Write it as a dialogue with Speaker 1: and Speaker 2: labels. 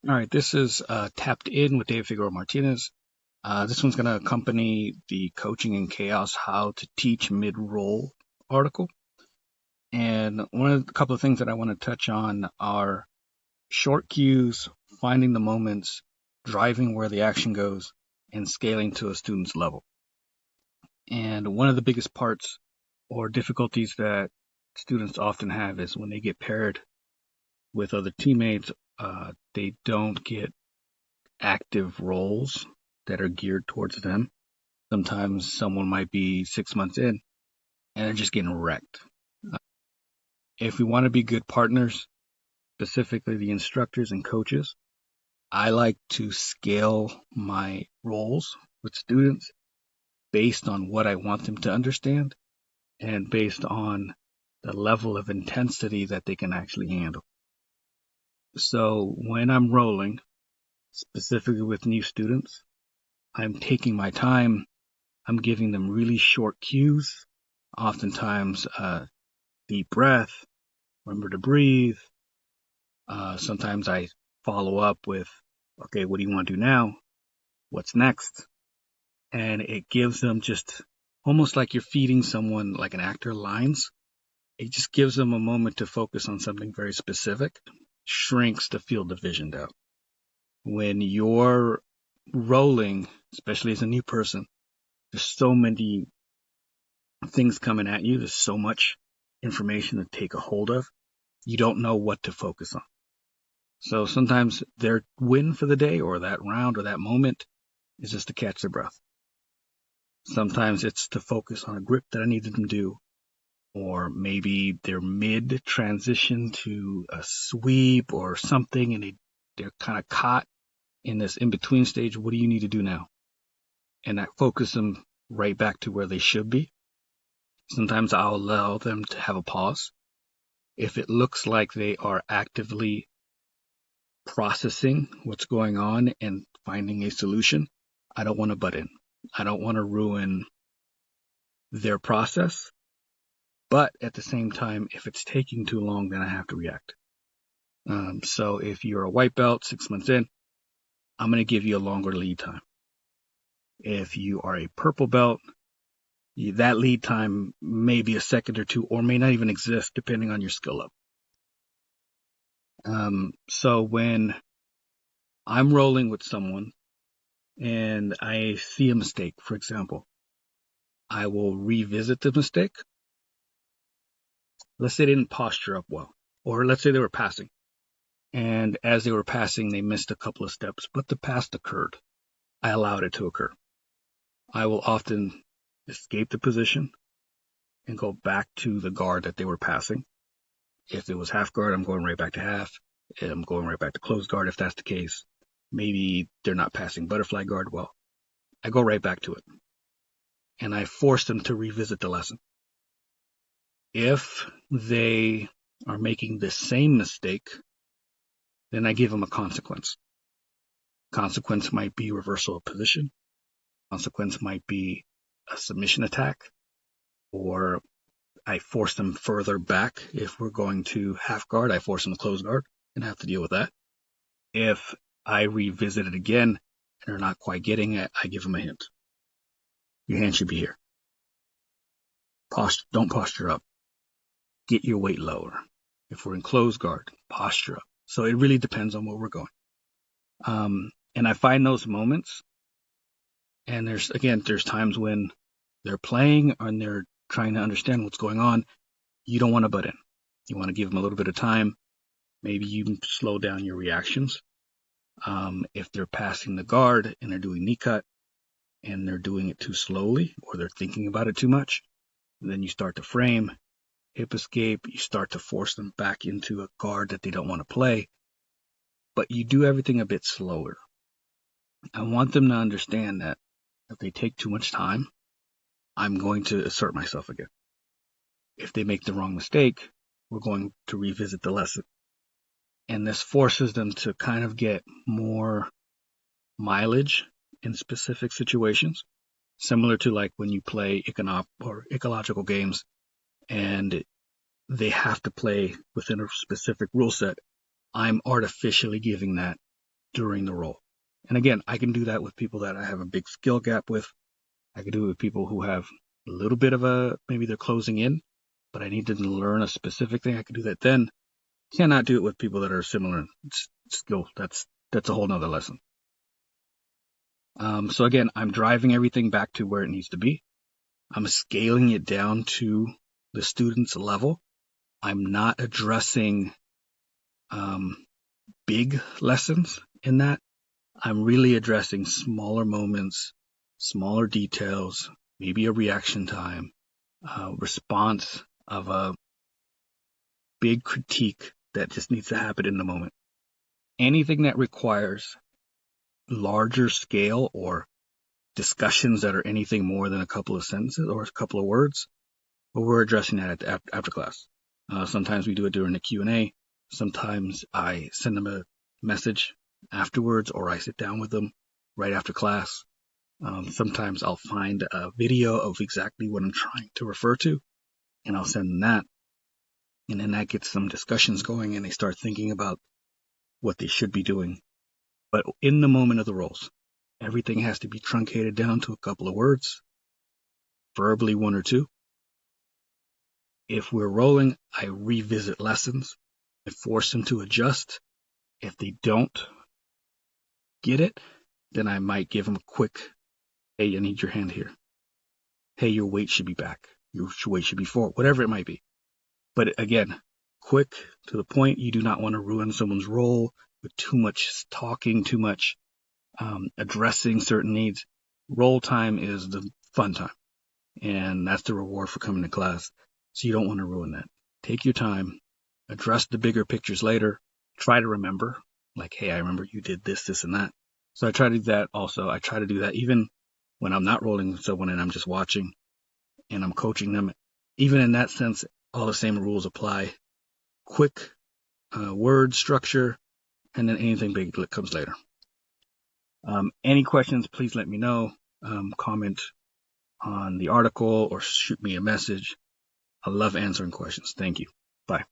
Speaker 1: All right, this is Tapped In with Dave Figueroa-Martinez. This one's going to accompany the Coaching in Chaos How to Teach Mid-Roll article. And a couple of things that I want to touch on are short cues, finding the moments, driving where the action goes, and scaling to a student's level. And one of the biggest parts or difficulties that students often have is when they get paired with other teammates, they don't get active roles that are geared towards them. Sometimes someone might be 6 months in and they're just getting wrecked. If we want to be good partners, specifically the instructors and coaches, I like to scale my roles with students based on what I want them to understand and based on the level of intensity that they can actually handle. So when I'm rolling, specifically with new students, I'm taking my time. I'm giving them really short cues, oftentimes deep breath, remember to breathe. Sometimes I follow up with, okay, what do you want to do now? What's next? And it gives them just almost like you're feeding someone, like an actor, lines. It just gives them a moment to focus on something very specific, shrinks the field of vision down. When you're rolling, especially as a new person, there's so many things coming at you. There's so much information to take a hold of. You don't know what to focus on. So sometimes their win for the day or that round or that moment is just to catch their breath. Sometimes it's to focus on a grip that I need them to do, or maybe they're mid transition to a sweep or something and they're kind of caught in this in-between stage. What do you need to do now? And that focus them right back to where they should be. Sometimes I'll allow them to have a pause. If it looks like they are actively processing what's going on and finding a solution, I don't want to butt in. I don't want to ruin their process. But at the same time, if it's taking too long, then I have to react. So if you're a white belt 6 months in, I'm going to give you a longer lead time. If you are a purple belt, that lead time may be a second or two or may not even exist depending on your skill level. So when I'm rolling with someone and I see a mistake, for example, I will revisit the mistake. Let's say they didn't posture up well, or let's say they were passing. And as they were passing, they missed a couple of steps, but the pass occurred. I allowed it to occur. I will often escape the position and go back to the guard that they were passing. If it was half guard, I'm going right back to half. I'm going right back to closed guard if that's the case. Maybe they're not passing butterfly guard well. I go right back to it. And I force them to revisit the lesson. If they are making the same mistake, then I give them a consequence. Consequence might be reversal of position. Consequence might be a submission attack, or I force them further back. If we're going to half guard, I force them to close guard and have to deal with that. If I revisit it again and they're not quite getting it, I give them a hint. Your hand should be here. Don't posture up. Get your weight lower. If we're in closed guard, posture up. So it really depends on where we're going. And I find those moments, and there's times when they're playing and they're trying to understand what's going on. You don't want to butt in. You want to give them a little bit of time. Maybe you slow down your reactions. If they're passing the guard and they're doing knee cut and they're doing it too slowly or they're thinking about it too much, then you start to frame, hip escape. You start to force them back into a guard that they don't want to play. But you do everything a bit slower. I want them to understand that if they take too much time, I'm going to assert myself again. If they make the wrong mistake, we're going to revisit the lesson. And this forces them to kind of get more mileage in specific situations, similar to like when you play ecological games and they have to play within a specific rule set. I'm artificially giving that during the roll. And again, I can do that with people that I have a big skill gap with. I can do it with people who have a little bit of maybe they're closing in, but I need to learn a specific thing. I can do that then. Cannot do it with people that are similar skill. That's a whole nother lesson. So again, I'm driving everything back to where it needs to be. I'm scaling it down to the student's level. I'm not addressing big lessons in that. I'm really addressing smaller moments, smaller details, maybe a reaction time, response of a big critique that just needs to happen in the moment. Anything that requires larger scale or discussions that are anything more than a couple of sentences or a couple of words, but we're addressing that after class. Sometimes we do it during the Q&A. Sometimes I send them a message afterwards, or I sit down with them right after class. Sometimes I'll find a video of exactly what I'm trying to refer to, and I'll send them that. And then that gets some discussions going, and they start thinking about what they should be doing. But in the moment of the rolls, everything has to be truncated down to a couple of words, verbally one or two. If we're rolling, I revisit lessons. I force them to adjust. If they don't get it, then I might give them a quick, hey, I need your hand here. Hey, your weight should be back. Your weight should be forward, whatever it might be. But again, quick, to the point. You do not want to ruin someone's role with too much talking, too much addressing certain needs. Roll time is the fun time, and that's the reward for coming to class. So you don't want to ruin that. Take your time, address the bigger pictures later, try to remember, like, hey, I remember you did this, this, and that. So I try to do that also. I try to do that even when I'm not rolling with someone and I'm just watching and I'm coaching them. Even in that sense, all the same rules apply. Quick word structure, and then anything big comes later. Any questions, please let me know. Comment on the article or shoot me a message. I love answering questions. Thank you. Bye.